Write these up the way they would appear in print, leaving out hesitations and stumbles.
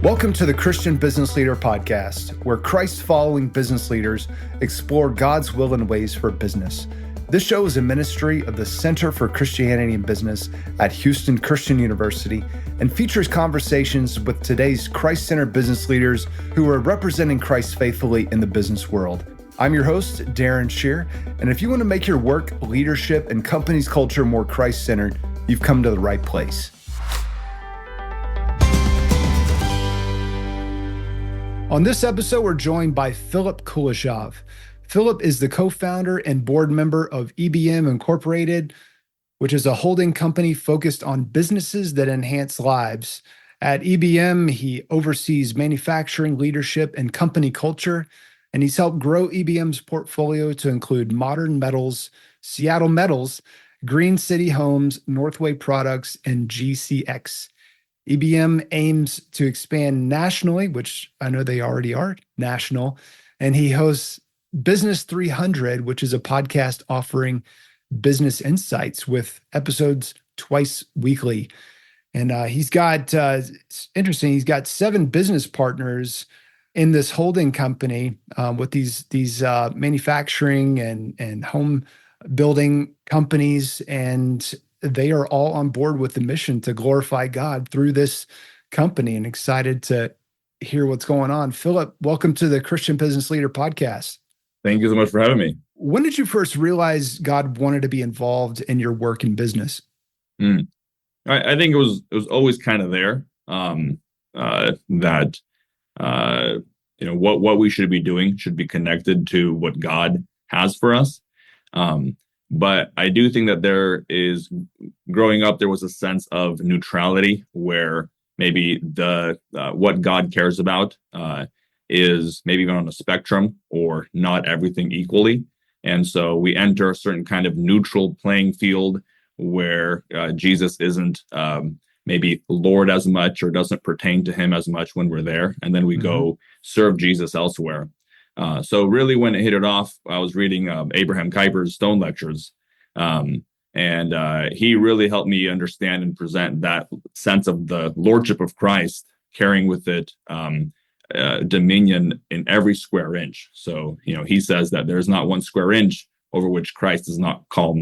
Welcome to the Christian Business Leader Podcast, where Christ-following business leaders explore God's will and ways for business. This show is a ministry of the Center for Christianity and Business at Houston Christian University and features conversations with today's Christ-centered business leaders who are representing Christ faithfully in the business world. I'm your host, Darren Shear, and if you want to make your work, leadership, and company's culture more Christ-centered, you've come to the right place. On this episode, we're joined by Philip Kulishov. Philip is the co-founder and board member of EBM Incorporated, which is a holding company focused on businesses that enhance lives. At EBM, he oversees manufacturing, leadership, and company culture, and he's helped grow EBM's portfolio to include Modern Metals, Seattle Metals, Green City Homes, Northway Products, and GCX. EBM aims to expand nationally, which I know they already are national, and he hosts Business 300, which is a podcast offering business insights with episodes twice weekly. And he's got, it's interesting, he's got 7 business partners in this holding company with these manufacturing and home building companies, and they are all on board with the mission to glorify God through this company, and excited to hear what's going on. Philip, welcome to the Christian Business Leader Podcast. Thank you so much for having me. When did you first realize God wanted to be involved in your work and business? I think it was always kind of there, that what we should be doing should be connected to what God has for us. But I do think that growing up, there was a sense of neutrality where maybe what God cares about is maybe even on a spectrum or not everything equally. And so we enter a certain kind of neutral playing field where Jesus isn't maybe Lord as much or doesn't pertain to him as much when we're there. And then we go serve Jesus elsewhere. So really when it hit it off, I was reading Abraham Kuyper's Stone Lectures, and he really helped me understand and present that sense of the Lordship of Christ, carrying with it dominion in every square inch. So, he says that there's not one square inch over which Christ does not call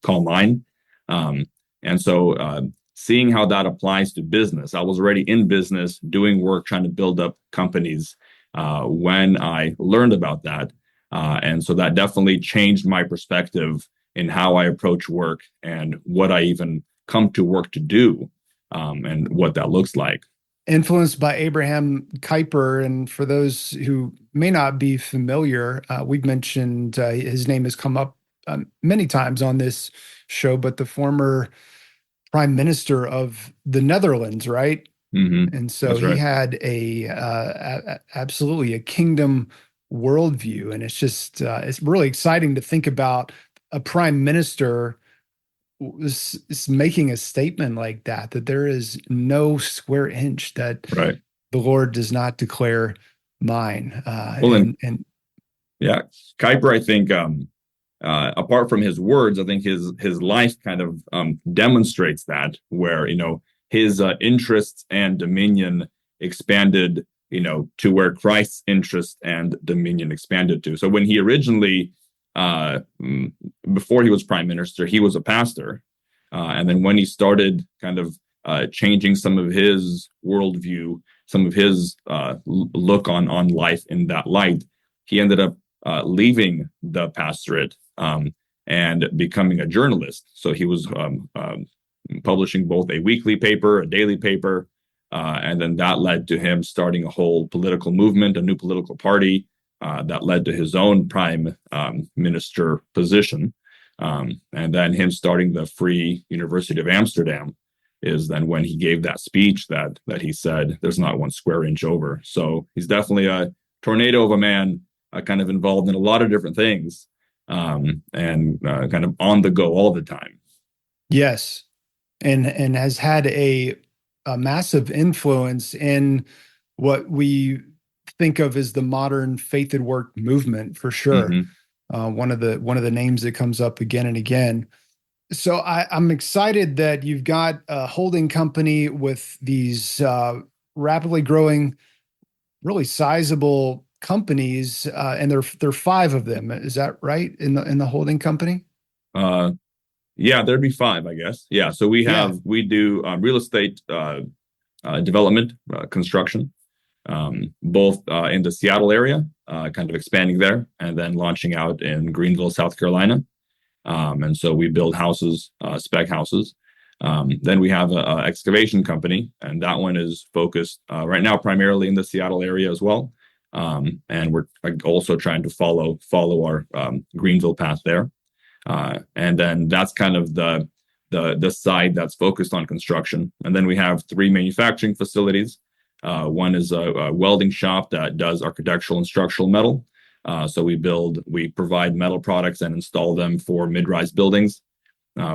mine. And so seeing how that applies to business, I was already in business, doing work, trying to build up companies when I learned about that. And so that definitely changed my perspective in how I approach work and what I even come to work to do, and what that looks like. Influenced by Abraham Kuyper, and for those who may not be familiar, we've mentioned his name has come up many times on this show, but the former prime minister of the Netherlands, right? Mm-hmm. And so That's right. He had absolutely a kingdom worldview, and it's really exciting to think about a prime minister is making a statement like that there is no square inch that Right. the Lord does not declare mine. Yeah, Kuyper, I think, apart from his words, I think his life kind of demonstrates that, where his interests and dominion expanded, to where Christ's interest and dominion expanded to. So when he originally, before he was prime minister, he was a pastor. And then when he started kind of changing some of his worldview, some of his look on life in that light, he ended up leaving the pastorate and becoming a journalist. So he was publishing both a weekly paper, a daily paper, and then that led to him starting a whole political movement, a new political party that led to his own prime minister position. And then him starting the Free University of Amsterdam is then when he gave that speech that he said, there's not one square inch over. So he's definitely a tornado of a man, kind of involved in a lot of different things, and kind of on the go all the time. Yes. And has had a massive influence in what we think of as the modern faith and work movement, for sure. One of the names that comes up again and again. So I'm excited that you've got a holding company with these rapidly growing, really sizable companies, and there are five of them. Is that right in the holding company? Uh, yeah, there'd be five, I guess. Yeah, so Yeah. we do real estate development, construction, both in the Seattle area, kind of expanding there, and then launching out in Greenville, South Carolina. And so we build houses, spec houses. Then we have a excavation company, and that one is focused right now primarily in the Seattle area as well. And we're also trying to follow our Greenville path there. And then that's kind of the side that's focused on construction. And then we have three manufacturing facilities. One is a welding shop that does architectural and structural metal. So we provide metal products and install them for mid-rise buildings.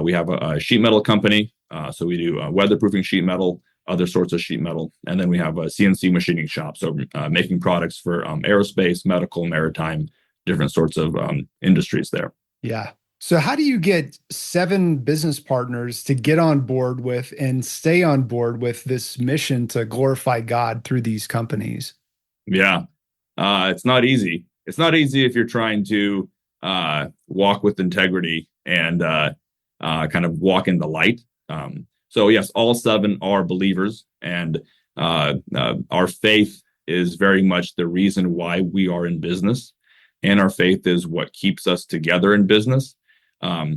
We have a sheet metal company. So we do weatherproofing sheet metal, other sorts of sheet metal. And then we have a CNC machining shop. So making products for aerospace, medical, maritime, different sorts of industries there. Yeah. So how do you get seven business partners to get on board with and stay on board with this mission to glorify God through these companies? Yeah. It's not easy. It's not easy if you're trying to walk with integrity and kind of walk in the light. So yes, all seven are believers, and our faith is very much the reason why we are in business, and our faith is what keeps us together in business.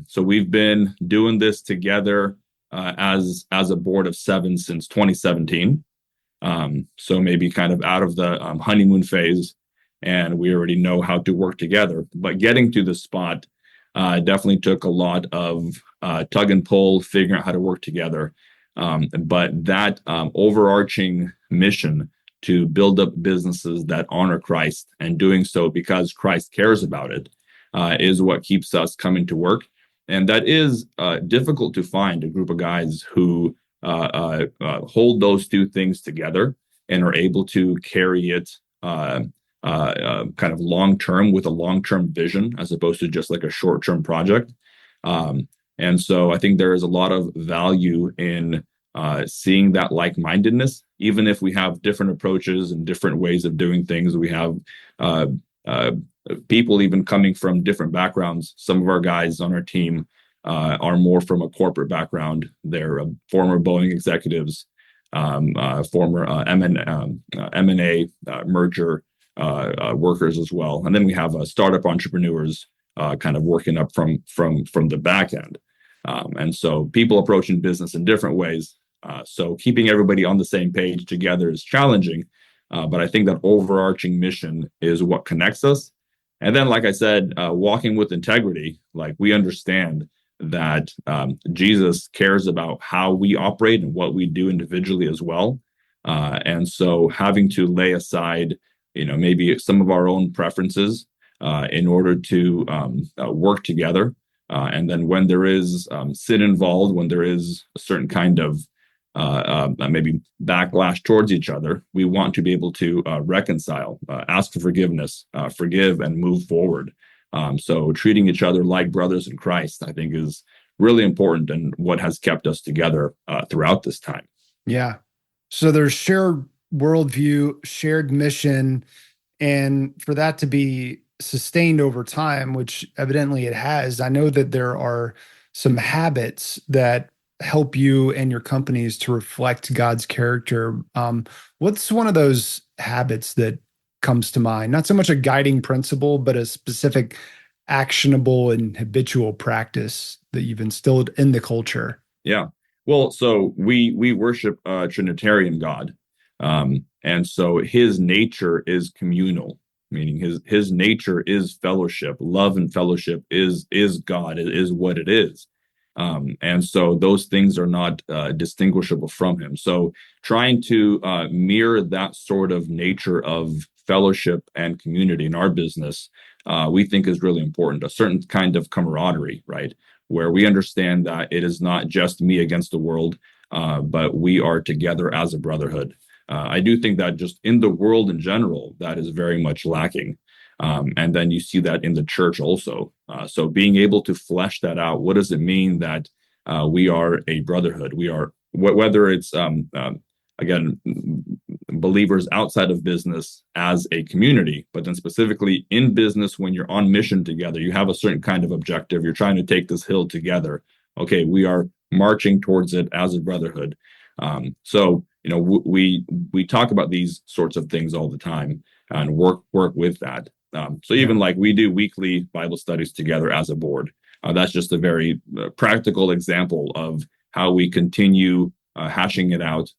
So we've been doing this together as a board of seven since 2017. So maybe kind of out of the honeymoon phase, and we already know how to work together. But getting to the spot definitely took a lot of tug and pull, figuring out how to work together. But that overarching mission to build up businesses that honor Christ, and doing so because Christ cares about it, is what keeps us coming to work. And that is difficult to find a group of guys who hold those two things together and are able to carry it kind of long term with a long term vision, as opposed to just like a short term project. And so I think there is a lot of value in seeing that like mindedness, even if we have different approaches and different ways of doing things. We have people even coming from different backgrounds. Some of our guys on our team are more from a corporate background. They're former Boeing executives, former M&A merger workers as well. And then we have startup entrepreneurs kind of working up from the back end. And so people approaching business in different ways. So keeping everybody on the same page together is challenging. But I think that overarching mission is what connects us. And then, like I said, walking with integrity, like we understand that Jesus cares about how we operate and what we do individually as well. And so having to lay aside, maybe some of our own preferences in order to work together. And then when there is sin involved, when there is a certain kind of maybe backlash towards each other, we want to be able to reconcile, ask for forgiveness, forgive, and move forward. So treating each other like brothers in Christ, I think, is really important and what has kept us together throughout this time. Yeah. So there's shared worldview, shared mission, and for that to be sustained over time, which evidently it has, I know that there are some habits that help you and your companies to reflect God's character. What's one of those habits that comes to mind? Not so much a guiding principle, but a specific actionable and habitual practice that you've instilled in the culture. Yeah. Well, so we worship a Trinitarian God. And so his nature is communal, meaning his nature is fellowship. Love and fellowship is God. It is what it is. And so those things are not distinguishable from him. So trying to mirror that sort of nature of fellowship and community in our business, we think is really important. A certain kind of camaraderie, right? Where we understand that it is not just me against the world, but we are together as a brotherhood. I do think that just in the world in general, that is very much lacking. And then you see that in the church also. So being able to flesh that out, what does it mean that we are a brotherhood? We are, whether it's again, believers outside of business as a community, but then specifically in business, when you're on mission together, you have a certain kind of objective. You're trying to take this hill together. Okay, we are marching towards it as a brotherhood. So, we talk about these sorts of things all the time and work with that. So even like we do weekly Bible studies together as a board. That's just a very practical example of how we continue hashing it out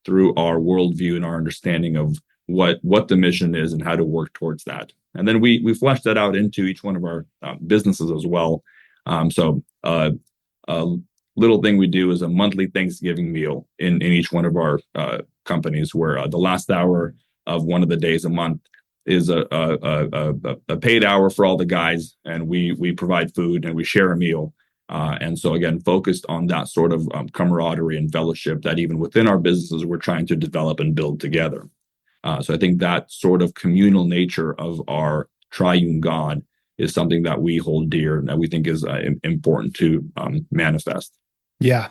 through our worldview and our understanding of what the mission is and how to work towards that. And then we flesh that out into each one of our businesses as well. So a little thing we do is a monthly Thanksgiving meal in each one of our companies, where the last hour of one of the days a month is a paid hour for all the guys, and we provide food and we share a meal. And so again, focused on that sort of camaraderie and fellowship that even within our businesses, we're trying to develop and build together. So I think that sort of communal nature of our triune God is something that we hold dear and that we think is important to manifest. Yeah.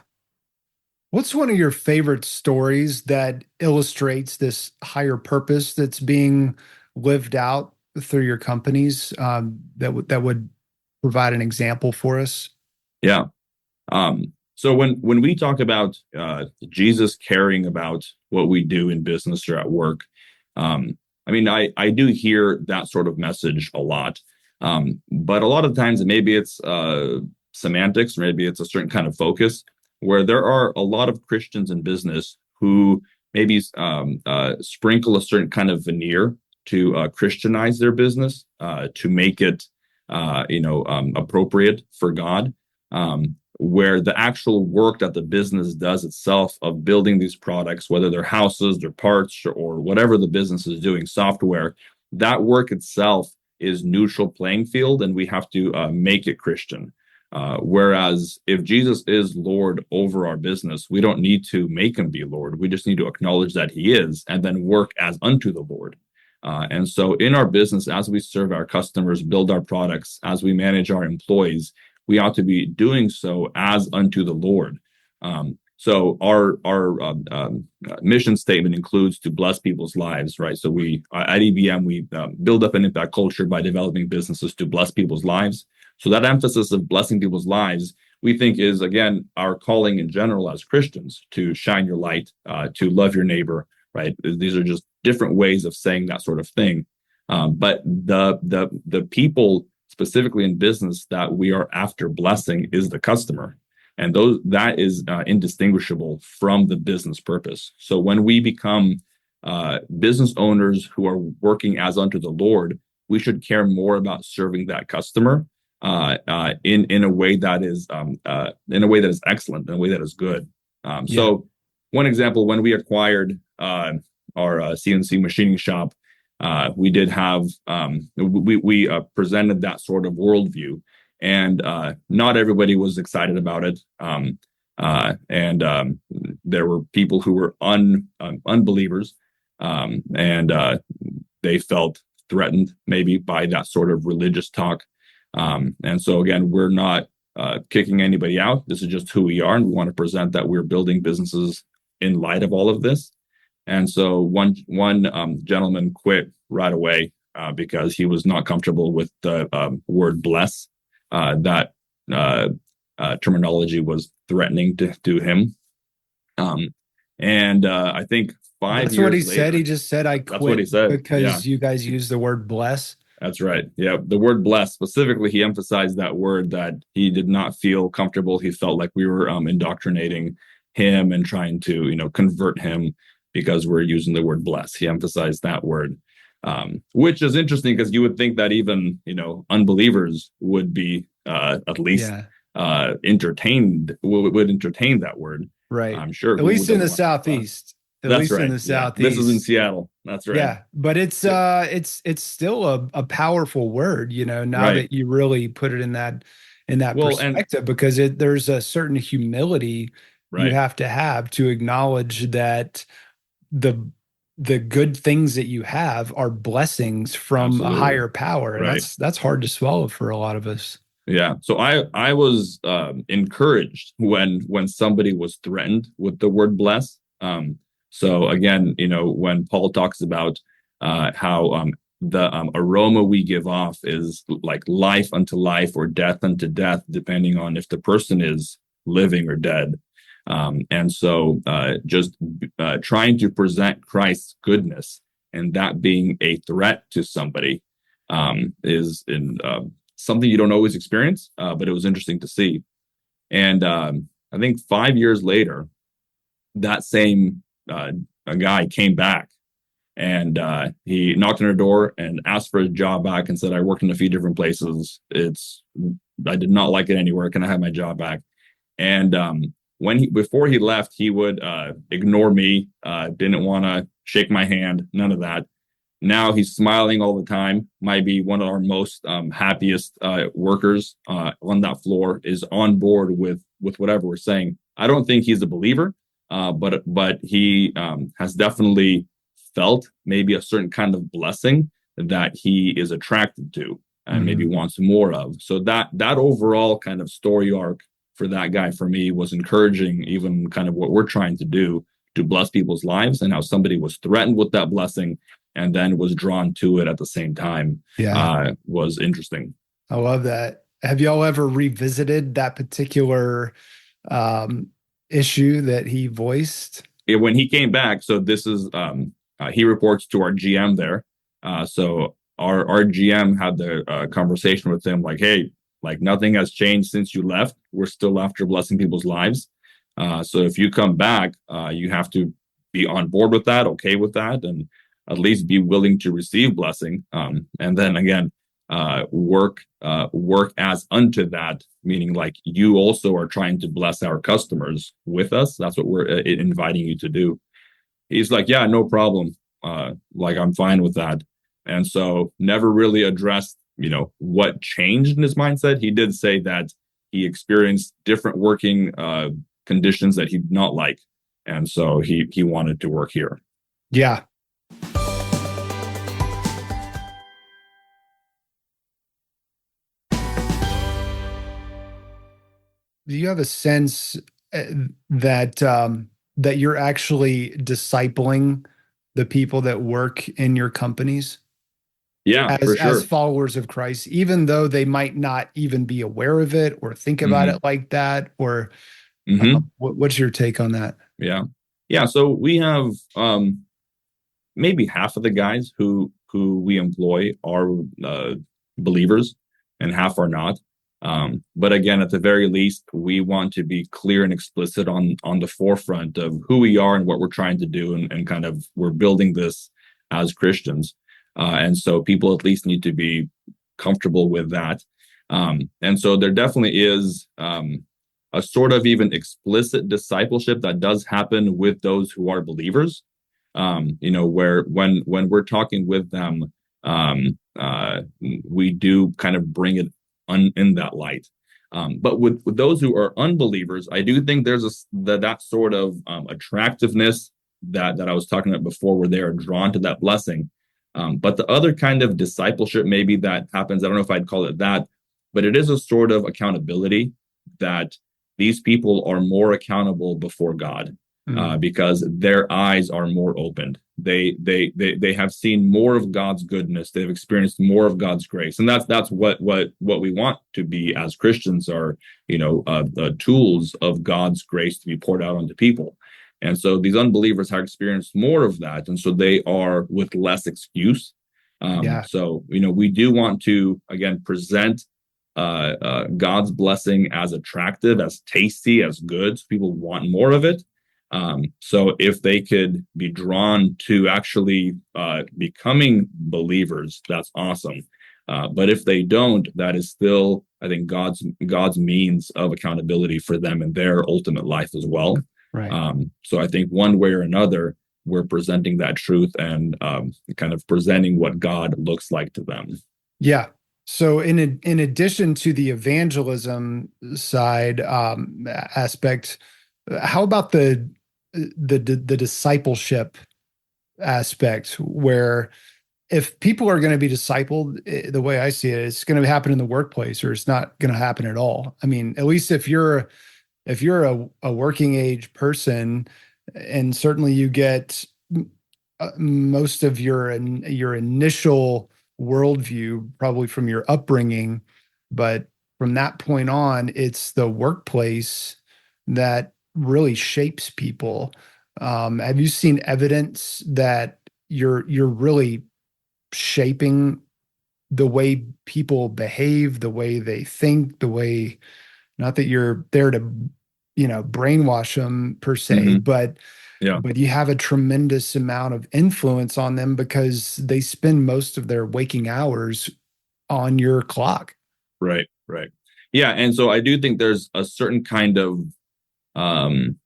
What's one of your favorite stories that illustrates this higher purpose that's being lived out through your companies, that would provide an example for us? Yeah. So when we talk about Jesus caring about what we do in business or at work, I do hear that sort of message a lot. But a lot of times maybe it's semantics, maybe it's a certain kind of focus, where there are a lot of Christians in business who maybe sprinkle a certain kind of veneer to Christianize their business, to make it appropriate for God. Where the actual work that the business does itself of building these products, whether they're houses, their parts, or whatever the business is doing, software, that work itself is neutral playing field, and we have to make it Christian. Whereas if Jesus is Lord over our business, we don't need to make him be Lord. We just need to acknowledge that he is and then work as unto the Lord. And so in our business, as we serve our customers, build our products, as we manage our employees, we ought to be doing so as unto the Lord. So our mission statement includes to bless people's lives, right? So we at EBM, we build up an impact culture by developing businesses to bless people's lives. So that emphasis of blessing people's lives, we think, is, again, our calling in general as Christians, to shine your light, to love your neighbor, right? These are just different ways of saying that sort of thing. But the people specifically in business that we are after blessing is the customer. And that is indistinguishable from the business purpose. So when we become business owners who are working as unto the Lord, we should care more about serving that customer in a way that is excellent, in a way that is good. So one example, when we acquired our CNC machining shop, we did have we presented that sort of worldview, and not everybody was excited about it. And there were people who were unbelievers, and they felt threatened maybe by that sort of religious talk. And so again, we're not kicking anybody out. This is just who we are, and we want to present that we're building businesses in light of all of this. And so one gentleman quit right away because he was not comfortable with the word bless. That terminology was threatening to him. And I think 5 years That's what he later, said. He just said, I quit. That's what he said. Because you guys use the word bless. That's right. Yeah. The word bless, specifically, he emphasized that word, that he did not feel comfortable. He felt like we were indoctrinating him and trying to, convert him because we're using the word bless. He emphasized that word, which is interesting because you would think that even, unbelievers would be at least entertained, would entertain that word. Right. I'm sure. At least in the Southeast. At least in the Southeast. This is in Seattle. That's right. Yeah, but it's still a powerful word, now that you really put it in that perspective, because there's a certain humility you have to acknowledge that the good things that you have are blessings from a higher power, and that's hard to swallow for a lot of us. Yeah. So I was encouraged when somebody was threatened with the word bless. So again, when Paul talks about how the aroma we give off is like life unto life or death unto death, depending on if the person is living or dead. And so just trying to present Christ's goodness and that being a threat to somebody is something you don't always experience, but it was interesting to see. And I think 5 years later, that same a guy came back and he knocked on her door and asked for his job back and said, I worked in a few different places. I did not like it anywhere. Can I have my job back? And before he left, he would ignore me, didn't want to shake my hand, none of that. Now he's smiling all the time. Might be one of our most happiest workers on that floor, is on board with whatever we're saying. I don't think he's a believer, but he has definitely felt maybe a certain kind of blessing that he is attracted to and maybe wants more of. So that overall kind of story arc for that guy, for me, was encouraging, even kind of what we're trying to do to bless people's lives, and how somebody was threatened with that blessing and then was drawn to it at the same time. Was interesting. I love that. Have y'all ever revisited that particular issue that he voiced? When he came back, so this is he reports to our GM there. So our GM had the conversation with him, like, hey, like nothing has changed since you left. We're still after blessing people's lives. So if you come back, you have to be on board with that, okay with that, and at least be willing to receive blessing. And then again, work as unto that, meaning like you also are trying to bless our customers with us. That's what we're inviting you to do. He's like, yeah, no problem. Like I'm fine with that. And so never really addressed, what changed in his mindset. He did say that he experienced different working conditions that he did not like. And so he wanted to work here. Yeah. Do you have a sense that you're actually discipling the people that work in your companies? Yeah, for sure. As followers of Christ, even though they might not even be aware of it or think about it like that, or what's your take on that? Yeah. So we have maybe half of the guys who we employ are believers, and half are not. But again, at the very least, we want to be clear and explicit on the forefront of who we are and what we're trying to do, and kind of we're building this as Christians. And so people at least need to be comfortable with that. And so there definitely is a sort of even explicit discipleship that does happen with those who are believers. Where when we're talking with them, we do kind of bring it in that light. But with those who are unbelievers, I do think there's that sort of attractiveness that I was talking about before, where they are drawn to that blessing. But the other kind of discipleship maybe that happens, I don't know if I'd call it that, but it is a sort of accountability that these people are more accountable before God, because their eyes are more opened. They have seen more of God's goodness. They've experienced more of God's grace, and that's what we want to be as Christians, are the tools of God's grace to be poured out onto people. And so these unbelievers have experienced more of that, and so they are with less excuse. So we do want to again present God's blessing as attractive, as tasty, as good, so people want more of it. So if they could be drawn to actually becoming believers, that's awesome. But if they don't, that is still, I think, God's means of accountability for them in their ultimate life as well. Right. So I think one way or another, we're presenting that truth and kind of presenting what God looks like to them. Yeah. So in addition to the evangelism side aspect, how about the discipleship aspect, where if people are going to be discipled, the way I see it, it's going to happen in the workplace, or it's not going to happen at all. I mean, at least if you're a working age person, and certainly you get most of your initial worldview probably from your upbringing, but from that point on, it's the workplace that really shapes people. Have you seen evidence that you're really shaping the way people behave, the way they think, the way, not that you're there to, brainwash them per se, Hmm. but Yeah. you have a tremendous amount of influence on them because they spend most of their waking hours on your clock. Right. Right. Yeah. And so I do think there's a certain kind of, um,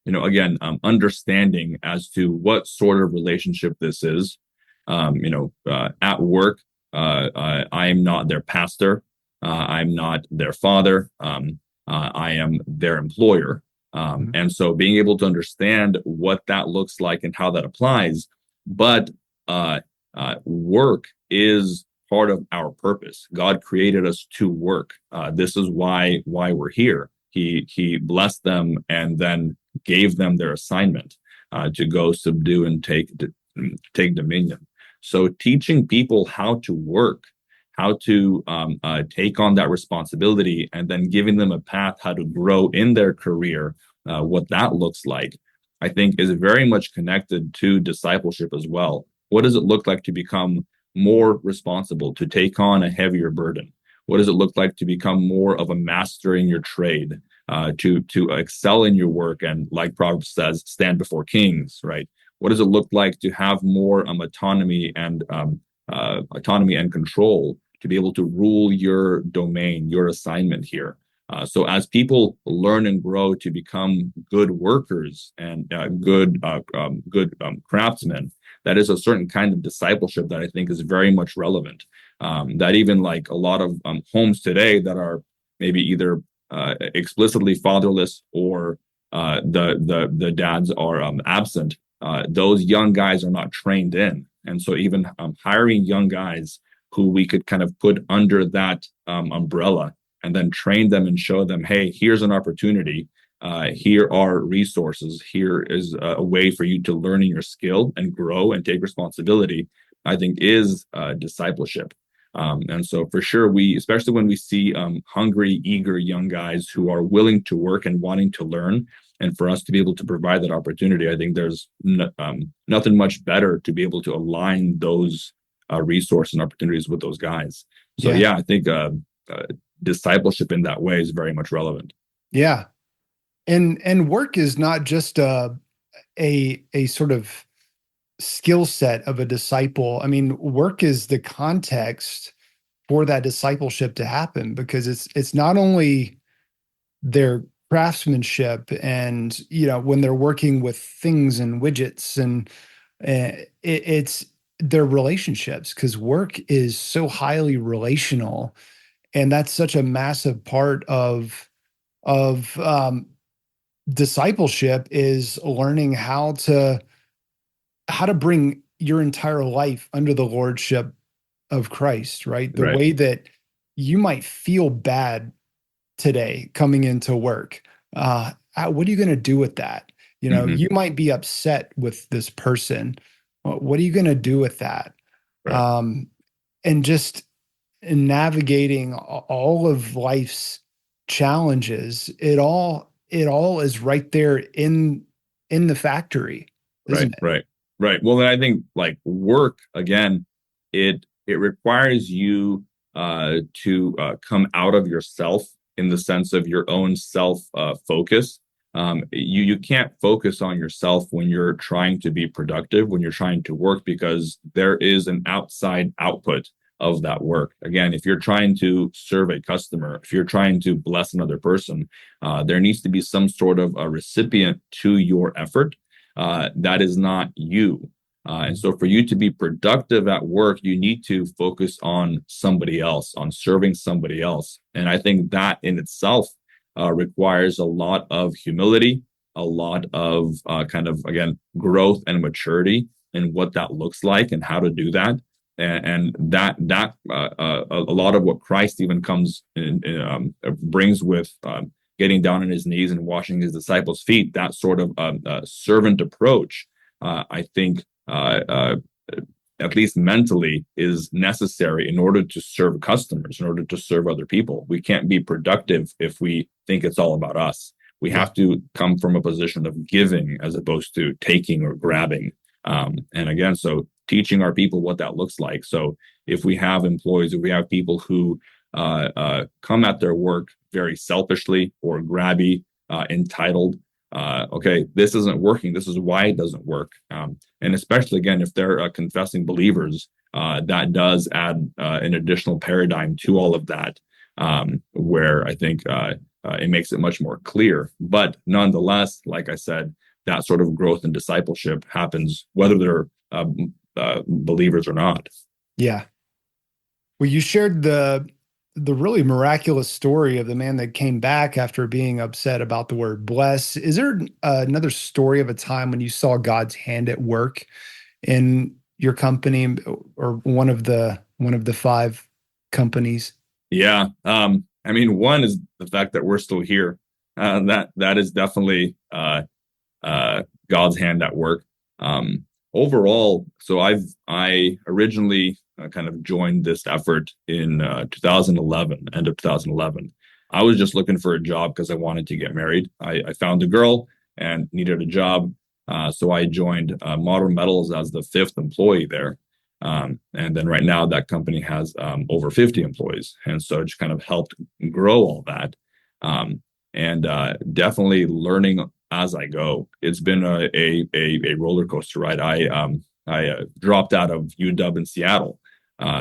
again, understanding as to what sort of relationship this is. At work, I am not their pastor. I'm not their father. I am their employer. Mhm. And so being able to understand what that looks like and how that applies, but uh, work is part of our purpose. God created us to work. This is why we're here. He blessed them and then gave them their assignment to go subdue and take dominion. So teaching people how to work, how to take on that responsibility, and then giving them a path how to grow in their career, what that looks like, I think is very much connected to discipleship as well. What does it look like to become more responsible, to take on a heavier burden? What does it look like to become more of a master in your trade, to excel in your work, and like Proverbs says, stand before kings, right? What does it look like to have more autonomy and control to be able to rule your domain, your assignment here? So as people learn and grow to become good workers and good craftsmen, that is a certain kind of discipleship that I think is very much relevant. That even like a lot of homes today that are maybe either explicitly fatherless or the dads are absent, those young guys are not trained in, and so even hiring young guys who we could kind of put under that umbrella and then train them and show them, hey, here's an opportunity. Here are resources. Here is a way for you to learn in your skill and grow and take responsibility, I think is discipleship. And so for sure, especially when we see hungry, eager young guys who are willing to work and wanting to learn, and for us to be able to provide that opportunity, I think there's nothing much better to be able to align those resources and opportunities with those guys. So Yeah. yeah, I think discipleship in that way is very much relevant. Yeah. And work is not just a sort of skill set of a disciple. I mean, work is the context for that discipleship to happen, because it's not only their craftsmanship and, when they're working with things and widgets, and it's their relationships, because work is so highly relational, and that's such a massive part of discipleship, is learning how to bring your entire life under the lordship of Christ, right? The Right. way that you might feel bad today coming into work. What are you going to do with that? Hmm. You might be upset with this person. What are you going to do with that? Right. Um, and just navigating all of life's challenges, it all is right there in the factory, Right. isn't it? Right. Right. Well, then I think like work again, it requires you to come out of yourself in the sense of your own self focus. You can't focus on yourself when you're trying to be productive, when you're trying to work, because there is an outside output of that work. Again, if you're trying to serve a customer, if you're trying to bless another person, there needs to be some sort of a recipient to your effort that is not you. And so for you to be productive at work, you need to focus on somebody else, on serving somebody else. And I think that in itself requires a lot of humility, a lot of kind of, again, growth and maturity in what that looks like and how to do that. And that a lot of what Christ even comes in, brings with getting down on his knees and washing his disciples' feet. That sort of servant approach, I think, at least mentally, is necessary in order to serve customers, in order to serve other people. We can't be productive if we think it's all about us. We have to come from a position of giving as opposed to taking or grabbing. And again, so teaching our people what that looks like. So if we have employees, if we have people who come at their work very selfishly or grabby, entitled, okay, this isn't working. This is why it doesn't work. And especially, again, if they're confessing believers, that does add an additional paradigm to all of that, where I think it makes it much more clear. But nonetheless, like I said, that sort of growth and discipleship happens whether they're believers or not. Yeah. Well, you shared the really miraculous story of the man that came back after being upset about the word bless. Is there another story of a time when you saw God's hand at work in your company or one of the 5 companies? Yeah. I mean, one is the fact that we're still here. That is definitely God's hand at work. Overall, so I originally kind of joined this effort in 2011, end of 2011. I was just looking for a job because I wanted to get married. I found a girl and needed a job. So I joined Modern Metals as the 5th employee there. And then right now that company has over 50 employees. And so it just kind of helped grow all that. And definitely learning as I go. It's been a roller coaster ride. I dropped out of UW in Seattle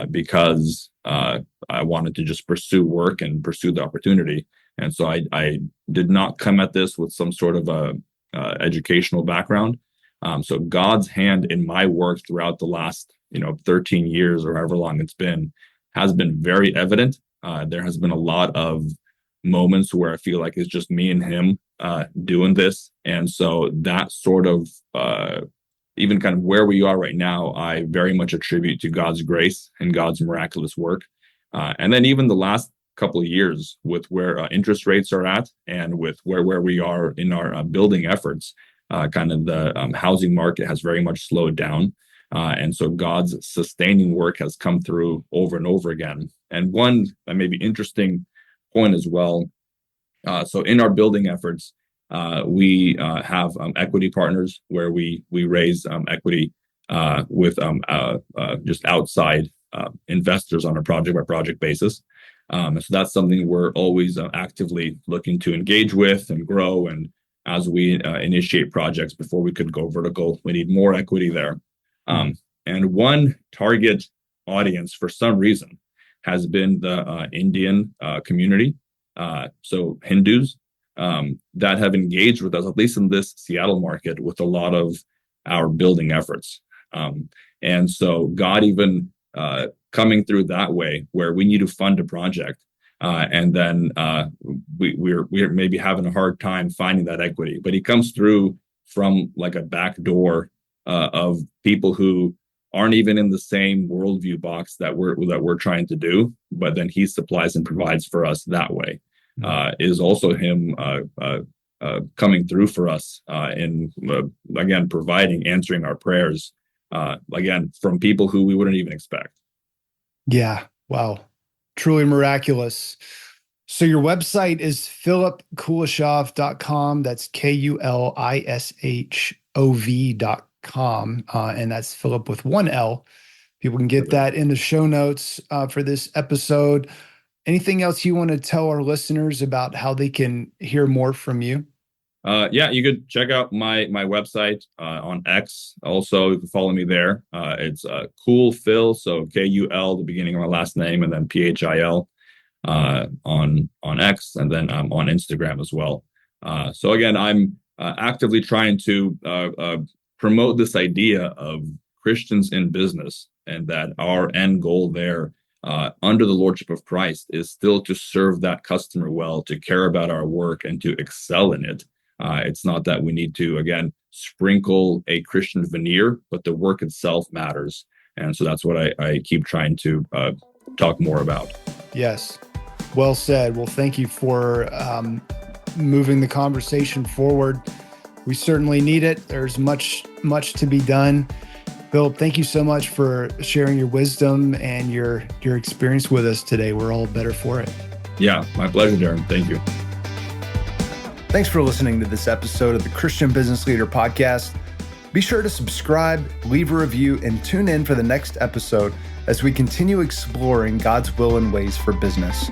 because I wanted to just pursue work and pursue the opportunity. And so I did not come at this with some sort of a educational background. So God's hand in my work throughout the last 13 years or however long it's been has been very evident. There has been a lot of moments where I feel like it's just me and him doing this. And so that sort of even kind of where we are right now, I very much attribute to God's grace and God's miraculous work. And then even the last couple of years with where interest rates are at and with where we are in our building efforts, kind of the housing market has very much slowed down. And so God's sustaining work has come through over and over again. And one maybe interesting point as well. So in our building efforts, we have equity partners where we raise equity with just outside investors on a project by project basis. So that's something we're always actively looking to engage with and grow. And as we initiate projects before we could go vertical, we need more equity there. And one target audience for some reason has been the Indian community. So Hindus that have engaged with us, at least in this Seattle market, with a lot of our building efforts. And so God even coming through that way where we need to fund a project. And then we're maybe having a hard time finding that equity, but he comes through from like a back door of people who aren't even in the same worldview box that we're trying to do, but then he supplies and provides for us that way. Is also him coming through for us in again providing, answering our prayers again from people who we wouldn't even expect. Yeah, wow, truly miraculous. So your website is philipkulishov.com. That's KULISHOV.com. And that's Philip with 1 L. People can get that in the show notes for this episode. Anything else you want to tell our listeners about how they can hear more from you? Yeah, you could check out my website on X. Also, you can follow me there. It's Cool Phil, so KUL, the beginning of my last name, and then PHIL on X, and then I'm on Instagram as well. So again, I'm actively trying to promote this idea of Christians in business, and that our end goal there under the lordship of Christ is still to serve that customer well, to care about our work, and to excel in it. It's not that we need to, again, sprinkle a Christian veneer, but the work itself matters. And so that's what I keep trying to talk more about. Yes. Well said. Well, thank you for moving the conversation forward. We certainly need it. There's much to be done. Philip, thank you so much for sharing your wisdom and your experience with us today. We're all better for it. Yeah, my pleasure, Darren. Thank you. Thanks for listening to this episode of the Christian Business Leader Podcast. Be sure to subscribe, leave a review, and tune in for the next episode as we continue exploring God's will and ways for business.